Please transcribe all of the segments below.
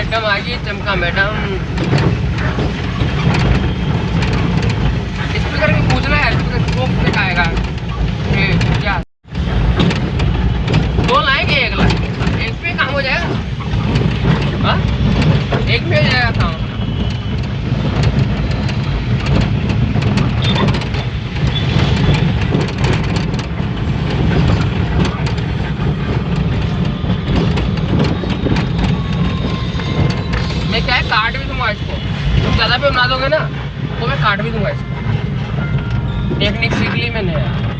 Madam आ गई, चमका madam. Speaker भी पूछना है, स्पीकर को आएगा क्या? दो लाएंगे, एक लाख एक पे काम हो जाएगा। हाँ, एक पे हो जाएगा काम। मैं क्या है, काट भी दूंगा इसको। तुम ज़्यादा पे बना दोगे ना तो मैं काट भी दूंगा इसको। टेक्निक सीख ली मैंने यार।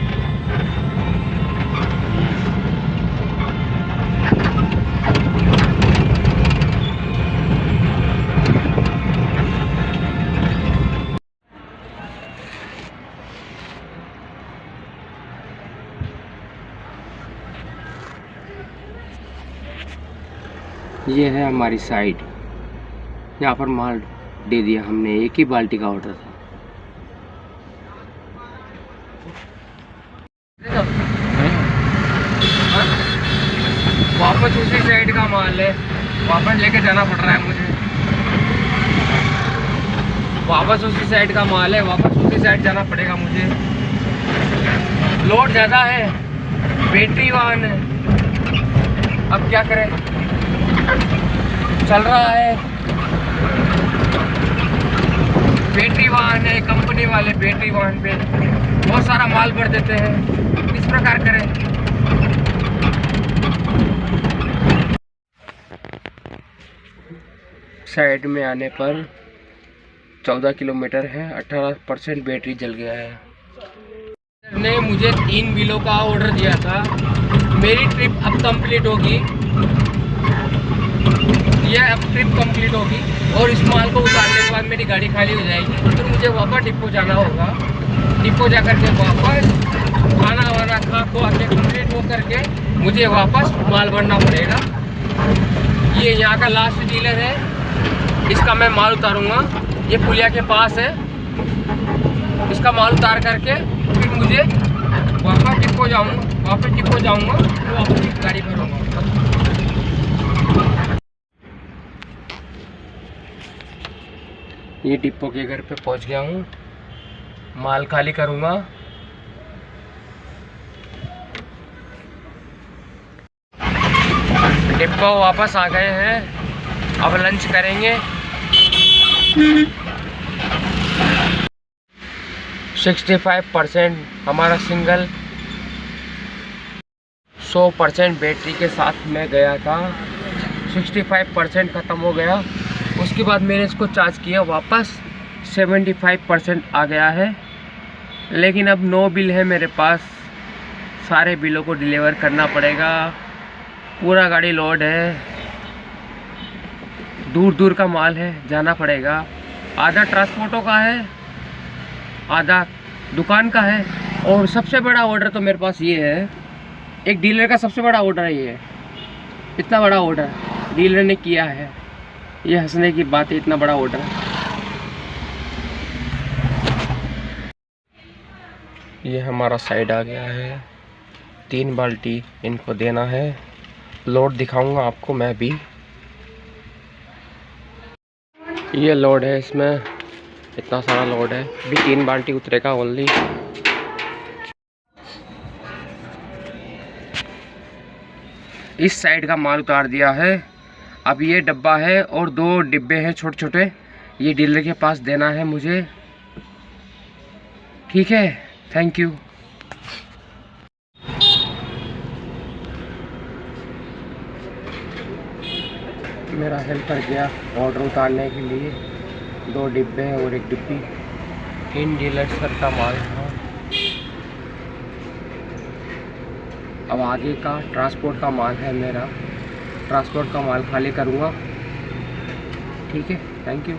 ये है हमारी साइड। यहाँ पर माल दे दिया हमने, एक ही बाल्टी का ऑर्डर था। वापस उसी साइड का माल है, वापस लेके जाना पड़ रहा है मुझे। वापस उसी साइड का माल है, वापस उसी साइड जाना पड़ेगा मुझे। लोड ज़्यादा है, बैटरी वाहन है, अब क्या करें। चल रहा है, बैटरी वाहन है, कंपनी वाले बैटरी वाहन पे बहुत सारा माल भर देते हैं। किस प्रकार करें। साइड में आने पर 14 किलोमीटर है, 18% बैटरी जल गया है। ने मुझे 3 बिलों का ऑर्डर दिया था। मेरी ट्रिप अब कंप्लीट होगी, ये अब ट्रिप कंप्लीट होगी और इस माल को उतारने के बाद मेरी गाड़ी खाली हो जाएगी। तो मुझे वापस डिपो जाना होगा। डिपो जा करके वापस खाना वाना खा को आके कंप्लीट हो करके मुझे वापस माल भरना पड़ेगा। ये यहाँ का लास्ट डीलर है, इसका मैं माल उतारूँगा। ये पुलिया के पास है, इसका माल उतार करके फिर मुझे वापस डिपो जाऊँगा। तो वापस गाड़ी भरूँगा। ये डिपो के घर पे पहुंच गया हूँ, माल खाली करूँगा। डिपो वापस आ गए हैं, अब लंच करेंगे। 65% हमारा सिंगल, 100% बैटरी के साथ मैं गया था। 65% ख़त्म हो गया। उसके बाद मैंने इसको चार्ज किया, वापस 75% आ गया है। लेकिन अब 9 बिल है मेरे पास, सारे बिलों को डिलीवर करना पड़ेगा। पूरा गाड़ी लोड है, दूर दूर का माल है, जाना पड़ेगा। आधा ट्रांसपोर्टों का है, आधा दुकान का है। और सबसे बड़ा ऑर्डर तो मेरे पास ये है, एक डीलर का सबसे बड़ा ऑर्डर है ये। इतना बड़ा ऑर्डर डीलर ने किया है, ये हंसने की बात है, इतना बड़ा ऑर्डर। ये हमारा साइड आ गया है, 3 बाल्टी इनको देना है। लोड दिखाऊंगा आपको मैं भी। ये लोड है, इसमें इतना सारा लोड है, भी 3 बाल्टी उतरेगा ओनली। इस साइड का माल उतार दिया है। अब ये डब्बा है और 2 डिब्बे हैं छोटे छोटे, ये डीलर के पास देना है मुझे। ठीक है, थैंक यू। मेरा हेल्पर गया ऑर्डर उतारने के लिए। 2 डिब्बे हैं और 1 डिब्बी। 3 डीलर सर का माल था। अब आगे का ट्रांसपोर्ट का माल है मेरा, ट्रांसपोर्ट का माल खाली करूँगा। ठीक है, थैंक यू।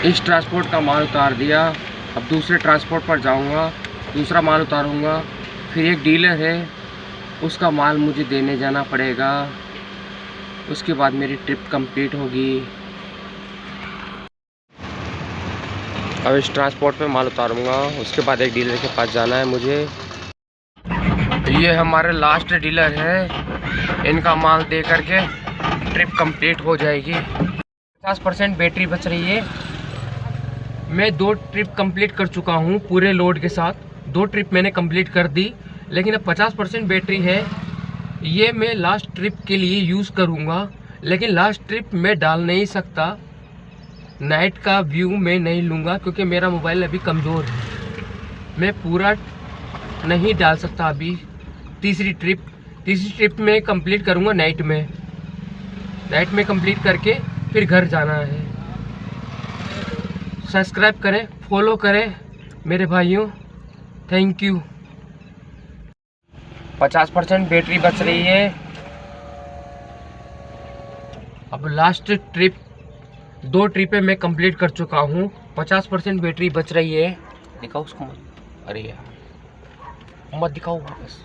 इस ट्रांसपोर्ट का माल उतार दिया। अब दूसरे ट्रांसपोर्ट पर जाऊंगा, दूसरा माल उतारूंगा। फिर एक डीलर है, उसका माल मुझे देने जाना पड़ेगा। उसके बाद मेरी ट्रिप कंप्लीट होगी। अब इस ट्रांसपोर्ट पे माल उतारूंगा, उसके बाद एक डीलर के पास जाना है मुझे। ये हमारे लास्ट डीलर है, इनका माल दे करके ट्रिप कंप्लीट हो जाएगी। 50% बैटरी बच रही है। मैं 2 ट्रिप कंप्लीट कर चुका हूँ पूरे लोड के साथ। 2 ट्रिप मैंने कंप्लीट कर दी, लेकिन अब 50% बैटरी है। ये मैं लास्ट ट्रिप के लिए यूज़ करूँगा, लेकिन लास्ट ट्रिप मैं डाल नहीं सकता। नाइट का व्यू मैं नहीं लूँगा क्योंकि मेरा मोबाइल अभी कमज़ोर है। मैं पूरा नहीं डाल सकता अभी। तीसरी ट्रिप में कंप्लीट करूँगा नाइट में कंप्लीट करके फिर घर जाना है। सब्सक्राइब करें, फॉलो करें मेरे भाइयों, थैंक यू। 50% बैटरी बच रही है। अब लास्ट ट्रिप 2 ट्रिपें मैं कंप्लीट कर चुका हूँ। 50% बैटरी बच रही है। दिखाओ उसको मत, अरे यार मत दिखाओ बस।